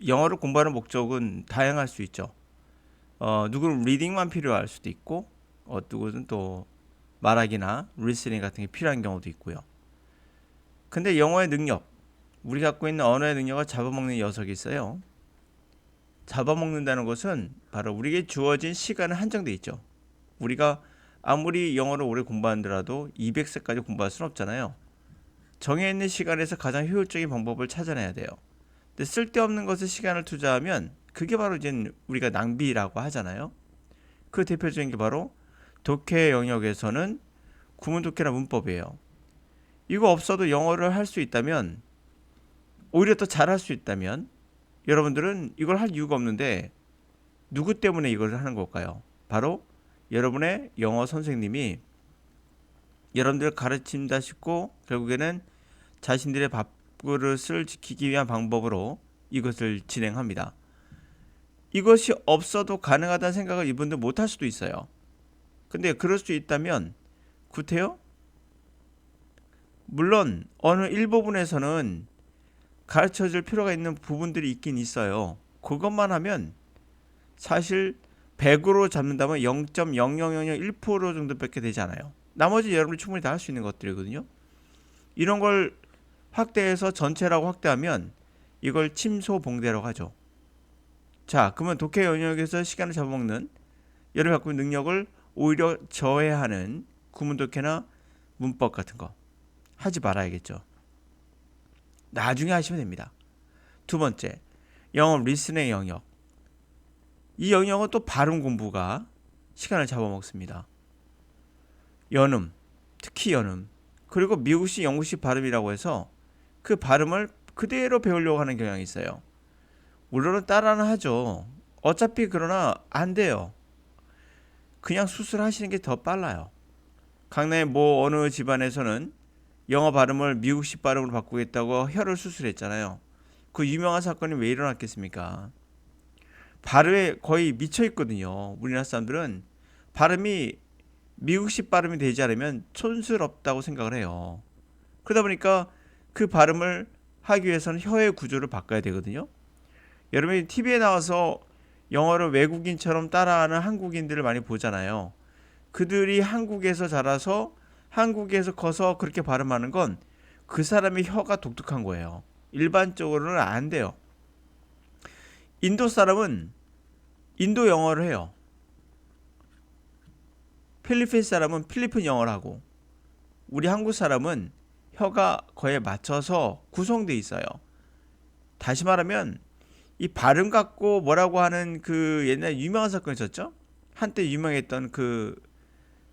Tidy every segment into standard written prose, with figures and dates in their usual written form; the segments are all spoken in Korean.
영어를 공부하는 목적은 다양할 수 있죠. 누구는 리딩만 필요할 수도 있고, 누구는 또 말하기나 리스닝 같은 게 필요한 경우도 있고요. 근데 영어의 능력, 우리 갖고 있는 언어의 능력을 잡아먹는 녀석이 있어요. 잡아먹는다는 것은 바로 우리에게 주어진 시간은 한정돼 있죠. 우리가 아무리 영어를 오래 공부한더라도 200세까지 공부할 수는 없잖아요. 정해있는 시간에서 가장 효율적인 방법을 찾아내야 돼요. 근데 쓸데없는 것에 시간을 투자하면 그게 바로 이제 우리가 낭비라고 하잖아요. 그 대표적인 게 바로 독해 영역에서는 구문 독해나 문법이에요. 이거 없어도 영어를 할 수 있다면, 오히려 더 잘할 수 있다면 여러분들은 이걸 할 이유가 없는데 누구 때문에 이걸 하는 걸까요? 바로 여러분의 영어 선생님이 여러분들을 가르친다 싶고 결국에는 자신들의 밥그릇을 지키기 위한 방법으로 이것을 진행합니다. 이것이 없어도 가능하다는 생각을 이분들 못할 수도 있어요. 근데 그럴 수 있다면 구태여? 물론 어느 일부분에서는 가르쳐줄 필요가 있는 부분들이 있긴 있어요. 그것만 하면 사실 100으로 잡는다면 0.00001% 정도밖에 되지 않아요. 나머지 여러분이 충분히 다 할 수 있는 것들이거든요. 이런 걸 확대해서 전체라고 확대하면 이걸 침소봉대라고 하죠. 자, 그러면 독해 영역에서 시간을 잡아먹는 여러분이 갖고 있는 능력을 오히려 저해하는 구문 독해나 문법 같은 거 하지 말아야겠죠. 나중에 하시면 됩니다. 두 번째, 영어 리스닝 영역. 이 영역은 또 발음 공부가 시간을 잡아먹습니다. 연음, 특히 연음, 그리고 미국식, 영국식 발음이라고 해서 그 발음을 그대로 배우려고 하는 경향이 있어요. 물론은 따라는 하죠. 어차피 그러나 안 돼요. 그냥 수술하시는 게 더 빨라요. 강남의 뭐 어느 집안에서는 영어 발음을 미국식 발음으로 바꾸겠다고 혀를 수술했잖아요. 그 유명한 사건이 왜 일어났겠습니까? 발음에 거의 미쳐 있거든요. 우리나라 사람들은 발음이 미국식 발음이 되지 않으면 촌스럽다고 생각을 해요. 그러다 보니까 그 발음을 하기 위해서는 혀의 구조를 바꿔야 되거든요. 여러분이 TV에 나와서 영어를 외국인처럼 따라하는 한국인들을 많이 보잖아요. 그들이 한국에서 자라서 한국에서 커서 그렇게 발음하는 건 그 사람의 혀가 독특한 거예요. 일반적으로는 안 돼요. 인도 사람은 인도 영어를 해요. 필리핀 사람은 필리핀 영어를 하고, 우리 한국 사람은 혀가 거에 맞춰서 구성되어 있어요. 다시 말하면 이 발음 갖고 뭐라고 하는 그 옛날 유명한 사건이 있었죠. 한때 유명했던 그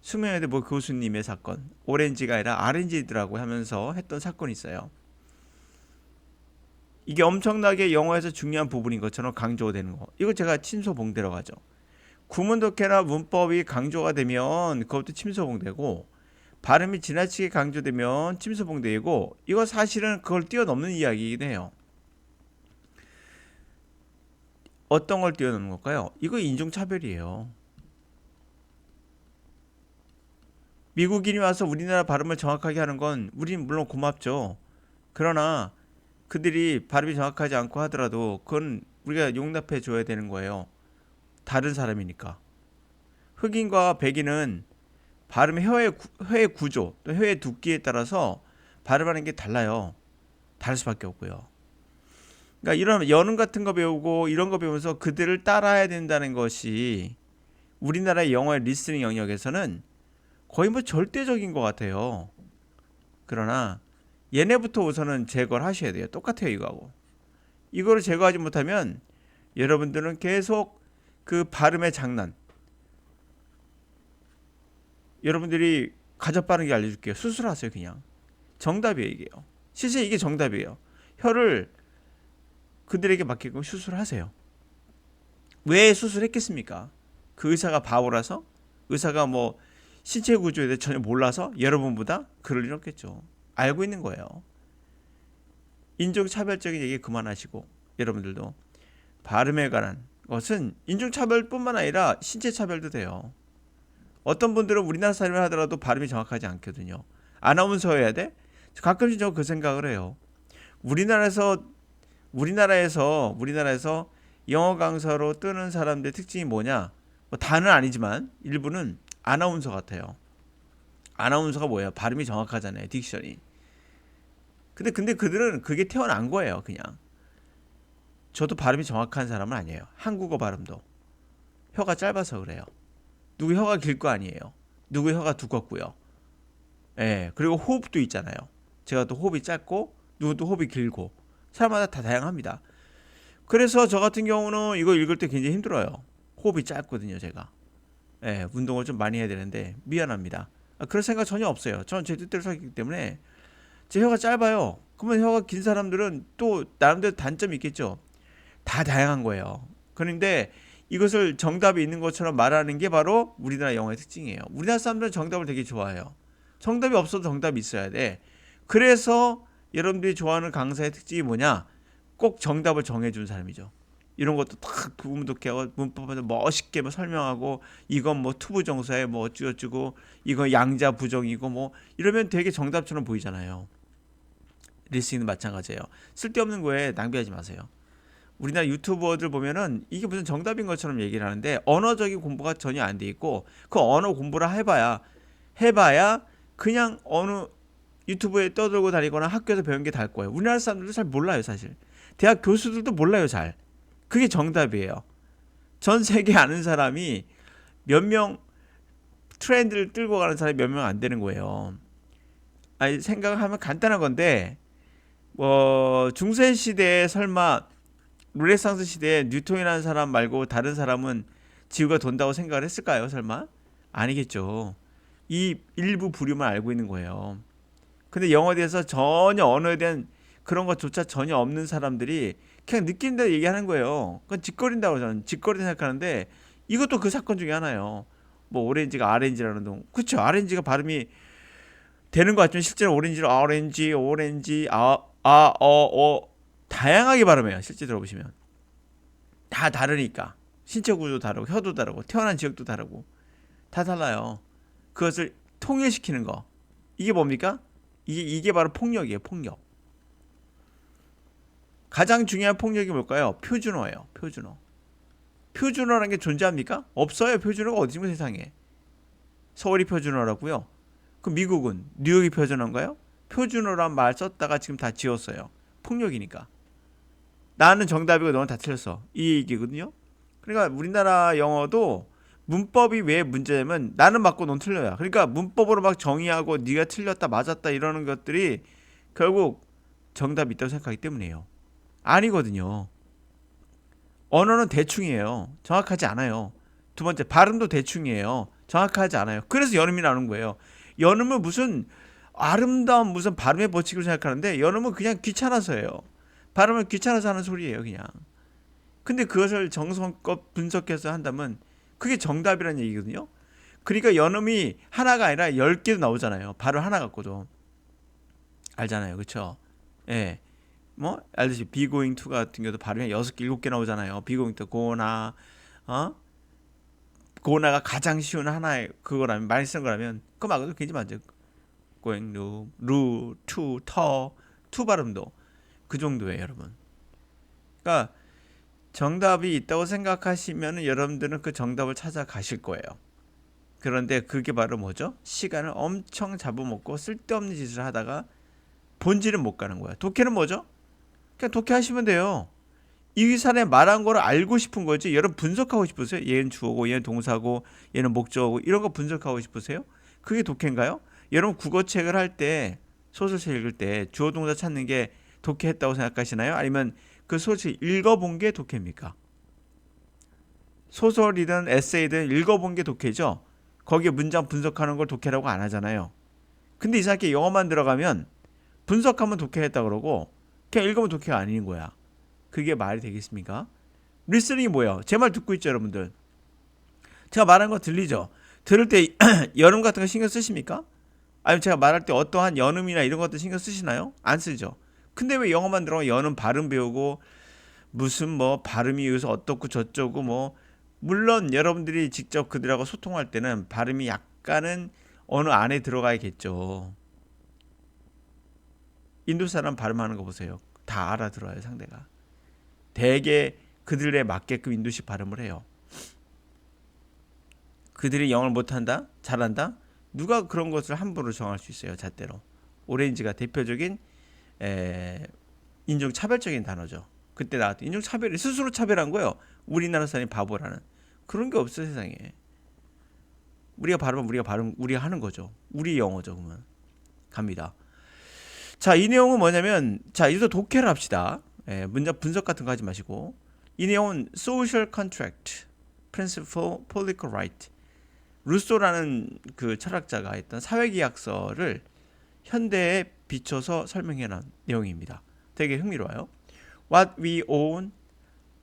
수명여대 뭐 교수님의 사건, 오렌지가 아니라 아렌지드라고 하면서 했던 사건이 있어요. 이게 엄청나게 영어에서 중요한 부분인 것처럼 강조가 되는 거. 이거 제가 침소봉대라고 하죠. 구문 독해나 문법이 강조가 되면 그것도 침소봉대고, 발음이 지나치게 강조되면 침소봉대이고, 이거 사실은 그걸 뛰어넘는 이야기이긴 해요. 어떤 걸 뛰어넘는 걸까요? 이거 인종차별이에요. 미국인이 와서 우리나라 발음을 정확하게 하는 건 우린 물론 고맙죠. 그러나 그들이 발음이 정확하지 않고 하더라도 그건 우리가 용납해 줘야 되는 거예요. 다른 사람이니까. 흑인과 백인은 발음의 혀의 구조, 또 혀의 두께에 따라서 발음하는 게 달라요. 다를 수밖에 없고요. 그러니까 이런 연음 같은 거 배우고 이런 거 배우면서 그들을 따라야 된다는 것이 우리나라의 영어의 리스닝 영역에서는 거의 뭐 절대적인 것 같아요. 그러나 얘네부터 우선은 제거를 하셔야 돼요. 똑같아요, 이거하고. 이거를 제거하지 못하면 여러분들은 계속 그 발음의 장난. 여러분들이 가장 빠르게 알려줄게요. 수술하세요, 그냥. 정답이에요, 이게요. 실제 이게 정답이에요. 혀를 그들에게 맡기고 수술하세요. 왜 수술했겠습니까? 그 의사가 바보라서? 의사가 뭐 신체 구조에 대해 전혀 몰라서? 여러분보다? 그럴 일 없겠죠. 알고 있는 거예요. 인종차별적인 얘기 그만하시고, 여러분들도 발음에 관한 것은 인종차별뿐만 아니라 신체차별도 돼요. 어떤 분들은 우리나라 사람을 하더라도 발음이 정확하지 않거든요. 아나운서 해야 돼? 가끔씩 저 그 생각을 해요. 우리나라에서 우리나라에서 영어 강사로 뜨는 사람들의 특징이 뭐냐? 뭐 다는 아니지만 일부는 아나운서 같아요. 아나운서가 뭐예요? 발음이 정확하잖아요. 딕션이. 근데 그들은 그게 태어난 거예요, 그냥. 저도 발음이 정확한 사람은 아니에요. 한국어 발음도. 혀가 짧아서 그래요. 누구 혀가 길 거 아니에요. 누구 혀가 두껍고요. 예, 그리고 호흡도 있잖아요. 제가 또 호흡이 짧고 누구도 호흡이 길고 사람마다 다 다양합니다. 그래서 저 같은 경우는 이거 읽을 때 굉장히 힘들어요. 호흡이 짧거든요, 제가. 예, 운동을 좀 많이 해야 되는데 미안합니다. 그럴 생각 전혀 없어요. 저는 제 뜻대로 살기 때문에 제 혀가 짧아요. 그러면 혀가 긴 사람들은 또 나름대로 단점이 있겠죠. 다 다양한 거예요. 그런데 이것을 정답이 있는 것처럼 말하는 게 바로 우리나라 영어의 특징이에요. 우리나라 사람들은 정답을 되게 좋아해요. 정답이 없어도 정답이 있어야 돼. 그래서 여러분들이 좋아하는 강사의 특징이 뭐냐? 꼭 정답을 정해준 사람이죠. 이런 것도 딱 구분독해 하고 문법에서 멋있게 뭐 설명하고 이건 뭐 투부정사에 뭐 어쩌고저쩌고 이건 양자 부정이고 뭐 이러면 되게 정답처럼 보이잖아요. 리스닝도 마찬가지예요. 쓸데없는 거에 낭비하지 마세요. 우리나라 유튜버들 보면은 이게 무슨 정답인 것처럼 얘기를 하는데 언어적인 공부가 전혀 안 돼 있고 그 언어 공부를 해봐야 그냥 어느 유튜브에 떠들고 다니거나 학교에서 배운 게 다일 거예요. 우리나라 사람들도 잘 몰라요, 사실. 대학 교수들도 몰라요, 잘. 그게 정답이에요. 전 세계 아는 사람이 몇 명, 트렌드를 끌고 가는 사람이 몇 명 안 되는 거예요. 아니, 생각을 하면 간단한 건데, 중세 시대에 설마 르네상스 시대에 뉴턴이라는 사람 말고 다른 사람은 지구가 돈다고 생각을 했을까요, 설마? 아니겠죠. 이 일부 부류만 알고 있는 거예요. 근데 영어에 대해서 전혀 언어에 대한 그런 것조차 전혀 없는 사람들이 그냥 느낀다 얘기하는 거예요. 그건 짓거린다고 저는 짓거리 생각하는데 이것도 그 사건 중에 하나예요. 뭐 오렌지가 아렌지라는 동, 그렇죠? 아렌지가 발음이 되는 것 같지만 실제로 오렌지로 오렌지 다양하게 발음해요. 실제 들어보시면 다 다르니까 신체 구조도 다르고 혀도 다르고 태어난 지역도 다르고 다 달라요. 그것을 통일시키는 거 이게 뭡니까? 이게 바로 폭력이에요. 폭력. 가장 중요한 폭력이 뭘까요? 표준어예요. 표준어. 표준어라는 게 존재합니까? 없어요. 표준어가 어디 있는 세상에. 서울이 표준어라고요. 그 미국은 뉴욕이 표준어인가요? 표준어란 말 썼다가 지금 다 지웠어요. 폭력이니까. 나는 정답이고 너는 다 틀렸어. 이 얘기거든요. 그러니까 우리나라 영어도 문법이 왜 문제냐면 나는 맞고 넌 틀려요. 그러니까 문법으로 막 정의하고 네가 틀렸다 맞았다 이러는 것들이 결국 정답이 있다고 생각하기 때문이에요. 아니거든요. 언어는 대충이에요. 정확하지 않아요. 두 번째, 발음도 대충이에요. 정확하지 않아요. 그래서 연음이 나오는 거예요. 연음은 무슨 아름다운 무슨 발음의 법칙으로 생각하는데 연음은 그냥 귀찮아서예요. 발음은 귀찮아서 하는 소리예요, 그냥. 근데 그것을 정성껏 분석해서 한다면 그게 정답이라는 얘기거든요. 그러니까 연음이 하나가 아니라 10개도 나오잖아요. 발음 하나 갖고도. 알잖아요. 그쵸? 예. 뭐 알듯이 be going to 같은 경우도 발음이 6개, 7개 나오잖아요. be going to go나 go나가 가장 쉬운 하나의 그거라면 많이 쓴 거라면 그거 말고도 굉장히 많죠. going, to, to 발음도 그 정도예요, 여러분. 그러니까 정답이 있다고 생각하시면 여러분들은 그 정답을 찾아가실 거예요. 그런데 그게 바로 뭐죠? 시간을 엄청 잡아먹고 쓸데없는 짓을 하다가 본질은 못 가는 거야. 독해는 뭐죠? 그냥 독해하시면 돼요. 이 사람이 말한 거를 알고 싶은 거지. 여러분 분석하고 싶으세요? 얘는 주어고 얘는 동사고 얘는 목적어고 이런 거 분석하고 싶으세요? 그게 독해인가요? 여러분 국어책을 할 때 소설책 읽을 때 주어 동사 찾는 게 독해했다고 생각하시나요? 아니면 그 소설책 읽어본 게 독해입니까? 소설이든 에세이든 읽어본 게 독해죠. 거기에 문장 분석하는 걸 독해라고 안 하잖아요. 근데 이상하게 영어만 들어가면 분석하면 독해했다 그러고 그냥 읽으면 독해가 아닌 거야. 그게 말이 되겠습니까? 리스닝이 뭐예요? 제 말 듣고 있죠, 여러분들. 제가 말하는 거 들리죠? 들을 때 연음 같은 거 신경 쓰십니까? 아니면 제가 말할 때 어떠한 연음이나 이런 것도 신경 쓰시나요? 안 쓰죠. 근데 왜 영어만 들어가면 연음 발음 배우고 무슨 뭐 발음이 여기서 어떻고 저쩌고 뭐 물론 여러분들이 직접 그들하고 소통할 때는 발음이 약간은 어느 안에 들어가야겠죠. 인도 사람 발음하는 거 보세요. 다 알아들어요, 상대가. 대개 그들에 맞게끔 인도식 발음을 해요. 그들이 영어를 못한다? 잘한다? 누가 그런 것을 함부로 정할 수 있어요. 잣대로. 오렌지가 대표적인 인종차별적인 단어죠. 그때 나왔던 인종차별이 스스로 차별한 거예요. 우리나라 사람이 바보라는. 그런 게 없어 세상에. 우리가 발음은 우리가 하는 거죠. 우리 영어죠. 그러면 갑니다. 자, 이 내용은 뭐냐면, 자, 이제 독해를 합시다. 문장 분석 같은 거 하지 마시고. 이 내용은 social contract, principle, political right. 루소라는 그 철학자가 했던 사회계약서를 현대에 비춰서 설명해 놓은 내용입니다. 되게 흥미로워요. What we own,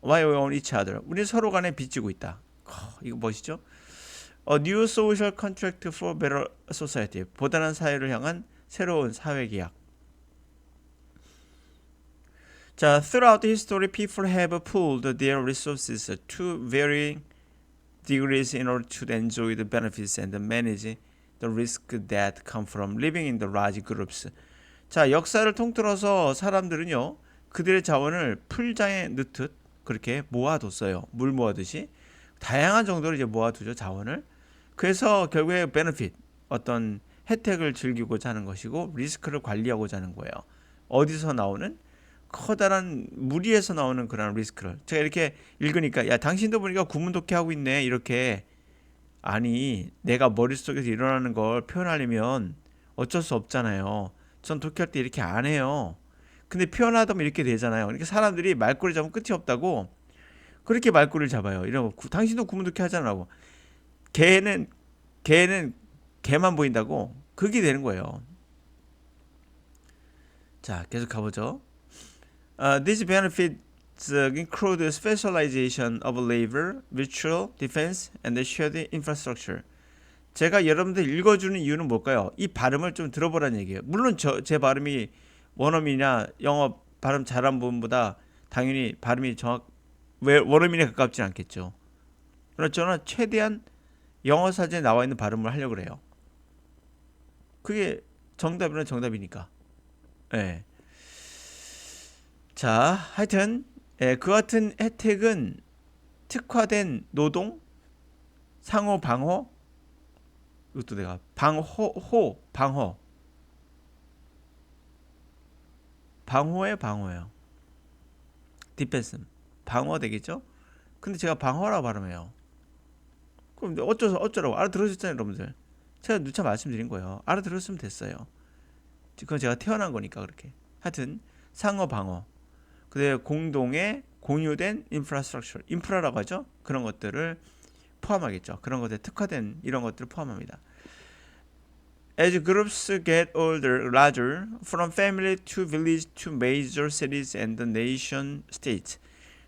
why we own each other. 우리 서로 간에 빚지고 있다. 이거 멋있죠? A new social contract for better society. 보다는 사회를 향한 새로운 사회계약. 자, throughout history, people have pooled their resources to varying degrees in order to enjoy the benefits and manage the risk that come from living in the large groups. 자, 역사를 통틀어서 사람들은요, 그들의 자원을 풀장에 넣듯 그렇게 모아뒀어요. 물 모아듯이 다양한 정도로 이제 모아두죠, 자원을. 그래서 결국에 benefit, 어떤 혜택을 즐기고자 하는 것이고 리스크를 관리하고자 하는 거예요. 어디서 나오는? 커다란 무리에서 나오는 그런 리스크를. 제가 이렇게 읽으니까 야, 당신도 보니까 구문독해하고 있네. 이렇게. 아니, 내가 머릿속에서 일어나는 걸 표현하려면 어쩔 수 없잖아요. 전 독해할 때 이렇게 안 해요. 근데 표현하다 보면 이렇게 되잖아요. 그러니까 사람들이 말꼬리 잡으면 끝이 없다고 그렇게 말꼬리를 잡아요. 이런 거. 당신도 구문독해 하잖아요. 개는 개만 보인다고 그게 되는 거예요. 자, 계속 가보죠. These benefits include specialization of labor, virtual defense, and shared infrastructure. 제가 여러분들 읽어주는 이유는 뭘까요? 이 발음을 좀 들어보라는 얘기예요. 물론 제 발음이 원어민이나 영어 발음 잘한 분보다 당연히 발음이 원어민에 가깝진 않겠죠. 그러나 저는 최대한 영어 사전에 나와 있는 발음을 하려고 그래요. 그게 정답이면 정답이니까. 네. 자, 하여튼 그 같은 혜택은 특화된 노동, 상호 방어, 이것도 내가 방어예요. 디펜스, 방어 되겠죠? 근데 제가 방어라고 발음해요. 그럼 어쩌라고 알아들으셨잖아요, 여러분들. 제가 누차 말씀드린 거예요. 알아들었으면 됐어요. 그건 제가 태어난 거니까 그렇게. 하여튼 상어 방어. 그다음에 공동의 공유된 인프라라고 하죠. 그런 것들을 포함하겠죠. 그런 것에 특화된 이런 것들을 포함합니다. As groups get older, larger, from family to village to major cities and the nation state,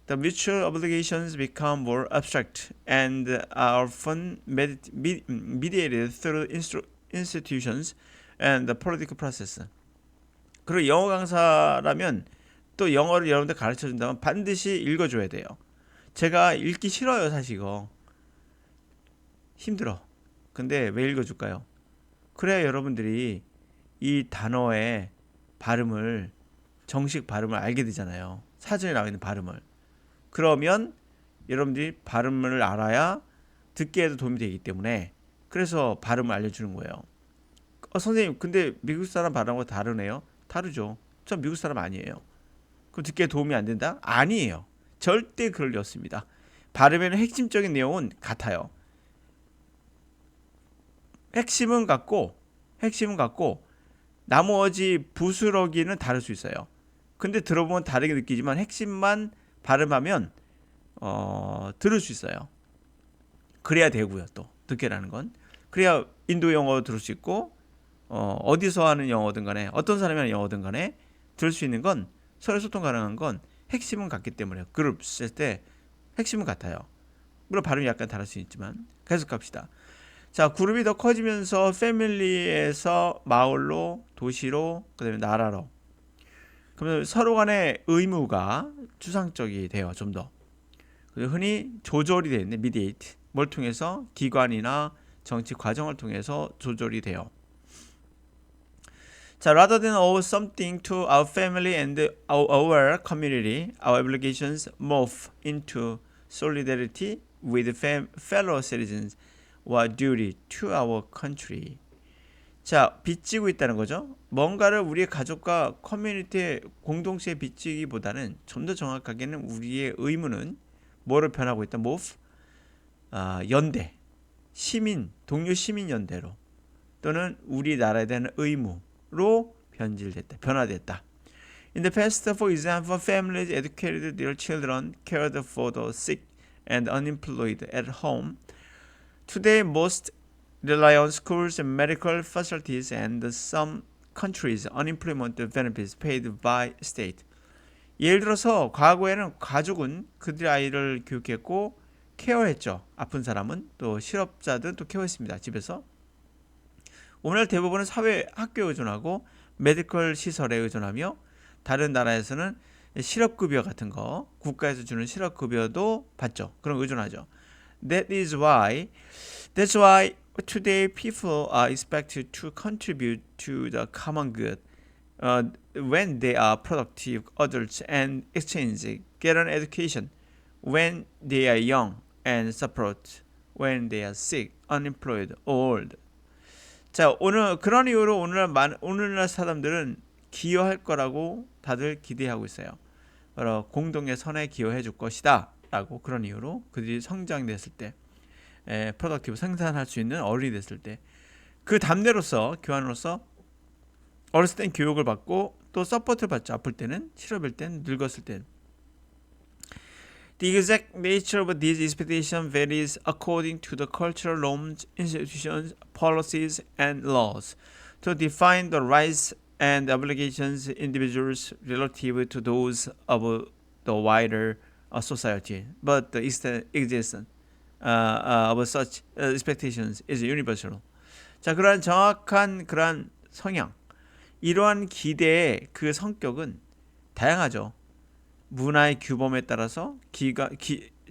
the mutual obligations become more abstract and are often mediated through institutions and the political process. 그리고 영어 강사라면 또 영어를 여러분들 가르쳐 준다면 반드시 읽어줘야 돼요. 제가 읽기 싫어요, 사실 이거. 힘들어. 근데 왜 읽어줄까요? 그래야 여러분들이 이 단어의 발음을, 정식 발음을 알게 되잖아요. 사전에 나와 있는 발음을. 그러면 여러분들이 발음을 알아야 듣기에도 도움이 되기 때문에 그래서 발음을 알려주는 거예요. 선생님, 근데 미국 사람 발음하고 다르네요? 다르죠. 전 미국 사람 아니에요. 그럼 듣기에 도움이 안 된다? 아니에요. 절대 그럴 리 없습니다. 발음에는 핵심적인 내용은 같아요. 핵심은 같고 나머지 부스러기는 다를 수 있어요. 근데 들어보면 다르게 느끼지만 핵심만 발음하면 들을 수 있어요. 그래야 되고요. 또 듣게라는 건 그래야 인도 영어 들을 수 있고 어디서 하는 영어든 간에 어떤 사람이 하는 영어든 간에 들을 수 있는 건 서로 소통 가능한 건 핵심은 같기 때문에 그룹 쓸 때 핵심은 같아요. 물론 발음이 약간 다를 수 있지만 계속 갑시다. 자, 그룹이 더 커지면서 패밀리에서 마을로, 도시로, 그다음에 나라로. 그러면 서로 간의 의무가 추상적이 돼요. 좀 더. 흔히 조절이 되어 있는 mediate. 뭘 통해서? 기관이나 정치 과정을 통해서 조절이 돼요. 자, rather than owe something to our family and our community, our obligations move into solidarity with fellow citizens or duty to our country. 자, 빚지고 있다는 거죠. 뭔가를 우리의 가족과 커뮤니티의 공동체에 빚지기보다는 좀 더 정확하게는 우리의 의무는 뭐로 변하고 있다? move, 연대, 시민, 동료 시민 연대로 또는 우리나라에 대한 의무로 변화됐다. In the past, for example, families educated their children, cared for the sick and unemployed at home. Today, most rely on schools and medical facilities and some countries unemployment benefits paid by state. 예를 들어서 과거에는 가족은 그들의 아이를 교육했고 케어했죠. 아픈 사람은 또 실업자들은 또 케어했습니다. 집에서. 오늘 대부분은 사회 학교에 의존하고 메디컬 시설에 의존하며 다른 나라에서는 실업급여 같은 거 국가에서 주는 실업급여도 받죠. 그럼 의존하죠. That's why today people are expected to contribute to the common good when they are productive adults and exchange, get an education when they are young and support when they are sick, unemployed, old. 자, 오늘 그런 이유로 오늘날 사람들은 기여할 거라고 다들 기대하고 있어요. 바로 공동의 선에 기여해 줄 것이다 라고 그런 이유로 그들이 성장됐을 때 프로덕티브 생산할 수 있는 어른이 됐을 때 그 담대로서 교환으로서 어렸을 땐 교육을 받고 또 서포트를 받죠. 아플 때는 실업일 땐 늙었을 땐 The exact nature of these expectations varies according to the cultural norms, institutions, policies, and laws. To define the rights and obligations individuals relative to those of the wider society, but the existence of such expectations is universal. 자, 그러한 정확한 그러한 성향, 이러한 기대의 그 성격은 다양하죠. 문화의 규범에 따라서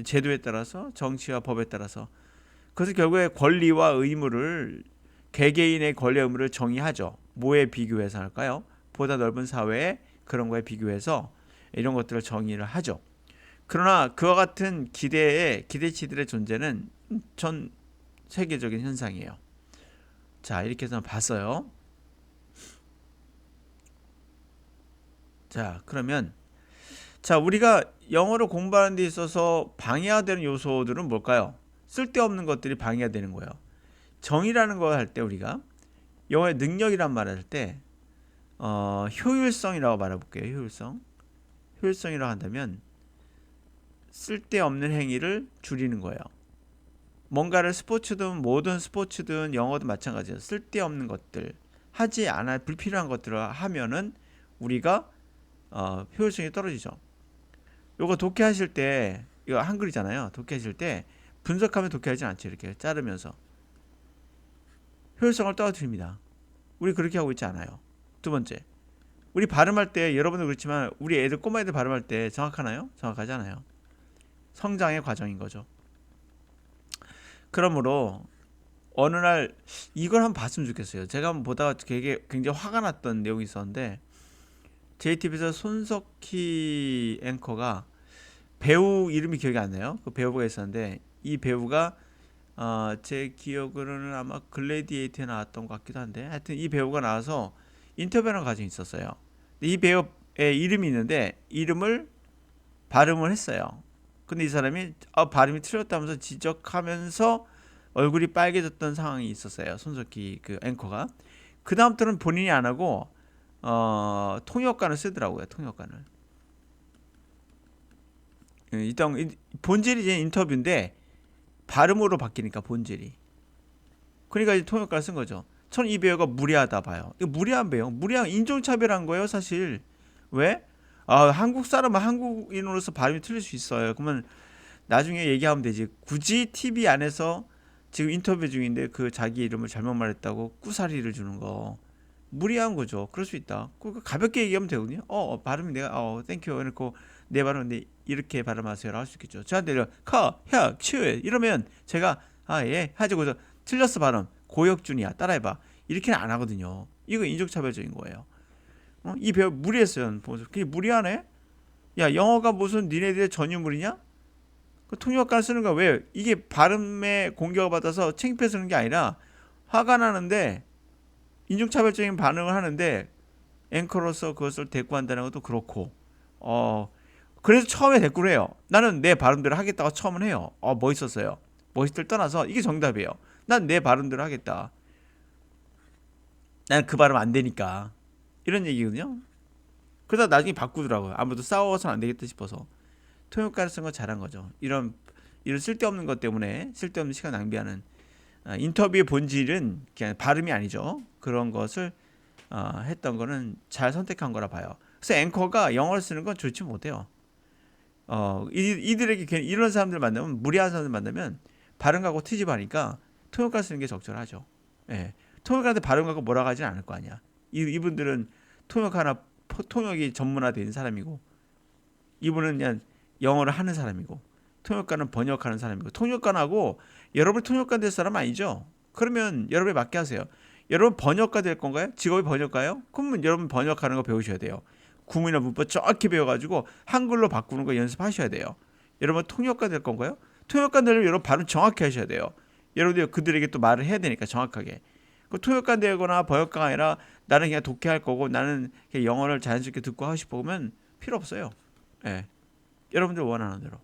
제도에 따라서 정치와 법에 따라서 그것은 결국에 권리와 의무를 개개인의 권리와 의무를 정의하죠. 뭐에 비교해서 할까요? 보다 넓은 사회에 그런 거에 비교해서 이런 것들을 정의를 하죠. 그러나 그와 같은 기대치들의 존재는 전 세계적인 현상이에요. 자, 이렇게 해서 봤어요. 자, 그러면 자, 우리가 영어를 공부하는 데 있어서 방해가 되는 요소들은 뭘까요? 쓸데없는 것들이 방해가 되는 거예요. 정의라는 걸 할 때 우리가 영어의 능력이란 말을 할 때 효율성이라고 말해볼게요. 효율성이라고 한다면 쓸데없는 행위를 줄이는 거예요. 뭔가를 스포츠든 모든 스포츠든 영어도 마찬가지예요. 쓸데없는 것들 하지 않아 불필요한 것들을 하면은 우리가 효율성이 떨어지죠. 요거 독해하실 때 이거 한글이잖아요. 독해하실 때 분석하면 독해하지 않죠. 이렇게 자르면서 효율성을 떨어뜨립니다. 우리 그렇게 하고 있지 않아요. 두 번째, 우리 발음할 때 여러분도 그렇지만 우리 애들 꼬마애들 발음할 때 정확하나요? 정확하지 않아요. 성장의 과정인 거죠. 그러므로 어느 날 이걸 한번 봤으면 좋겠어요. 제가 한번 보다가 되게 굉장히 화가 났던 내용이 있었는데 JTBC에서 손석희 앵커가 배우 이름이 기억이 안 나요. 그 배우가 있었는데 이 배우가 제 기억으로는 아마 글래디에이터에 나왔던 것 같기도 한데 하여튼 이 배우가 나와서 인터뷰하는 과정이 있었어요. 이 배우의 이름이 있는데 이름을 발음을 했어요. 근데 이 사람이 발음이 틀렸다면서 지적하면서 얼굴이 빨개졌던 상황이 있었어요. 손석희 그 앵커가. 그 다음부터는 본인이 안 하고 통역관을 쓰더라고요. 통역관을. 일단 본질이 이제 인터뷰인데 발음으로 바뀌니까 본질이. 그러니까 이제 통역관을 쓴 거죠. 저는 이 배우가 무례하다 봐요. 이거 무례한 배우, 무례한 인종차별한 거예요, 사실. 왜? 한국 사람은 한국인으로서 발음이 틀릴 수 있어요. 그러면 나중에 얘기하면 되지. 굳이 TV 안에서 지금 인터뷰 중인데 그 자기 이름을 잘못 말했다고 꾸사리를 주는 거 무리한 거죠. 그럴 수 있다. 가볍게 얘기하면 되거든요. 발음이 내가 땡큐 이렇고 내 발음은 이렇게 발음하세요라고 할 수 있겠죠. 저한테 이러면 제가 예 하죠. 그래서 틀렸어 발음 고역준이야 따라해봐 이렇게는 안 하거든요. 이거 인종차별적인 거예요. 이 배우 무리했어요. 그게 무리하네? 야, 영어가 무슨 니네들의 전유물이냐? 그 통역관 쓰는 거 왜? 이게 발음에 공격을 받아서 창피해 쓰는 게 아니라 화가 나는데 인종차별적인 반응을 하는데 앵커로서 그것을 대꾸한다는 것도 그렇고 그래서 처음에 대꾸를 해요. 나는 내 발음대로 하겠다고 처음은 해요. 멋있었어요. 멋있들 떠나서 이게 정답이에요. 난 내 발음대로 하겠다. 난 그 발음 안 되니까. 이런 얘기거든요. 그러다 나중에 바꾸더라고요. 아무래도 싸워서는 안 되겠다 싶어서. 통역가를 쓴 거 잘한 거죠. 이런 쓸데없는 것 때문에 쓸데없는 시간 낭비하는 인터뷰의 본질은 그냥 발음이 아니죠. 그런 것을 했던 거는 잘 선택한 거라 봐요. 그래서 앵커가 영어를 쓰는 건 좋지 못해요. 이들에게 이런 사람들 만나면 무리한 사람들 만나면 발음 갖고 트집하니까 통역가 쓰는 게 적절하죠. 예. 통역가한테 발음 갖고 뭐라고 하진 않을 거 아니야. 이분들은 통역이 전문화된 사람이고 이분은 그냥 영어를 하는 사람이고 통역가는 번역하는 사람이고 통역관하고 여러분 통역관 될 사람 아니죠? 그러면 여러분이 맞게 하세요. 여러분 번역가 될 건가요? 직업이 번역가요? 그러면 여러분 번역하는 거 배우셔야 돼요. 구문이나 문법 정확히 배워가지고 한글로 바꾸는 거 연습하셔야 돼요. 여러분 통역가 될 건가요? 통역가 되려면 여러분 발음 정확히 하셔야 돼요. 여러분들 그들에게 또 말을 해야 되니까 정확하게. 그 통역가 되거나 번역가가 아니라 나는 그냥 독해할 거고 나는 그냥 영어를 자연스럽게 듣고 하고 싶으면 필요 없어요. 예. 여러분들 원하는 대로.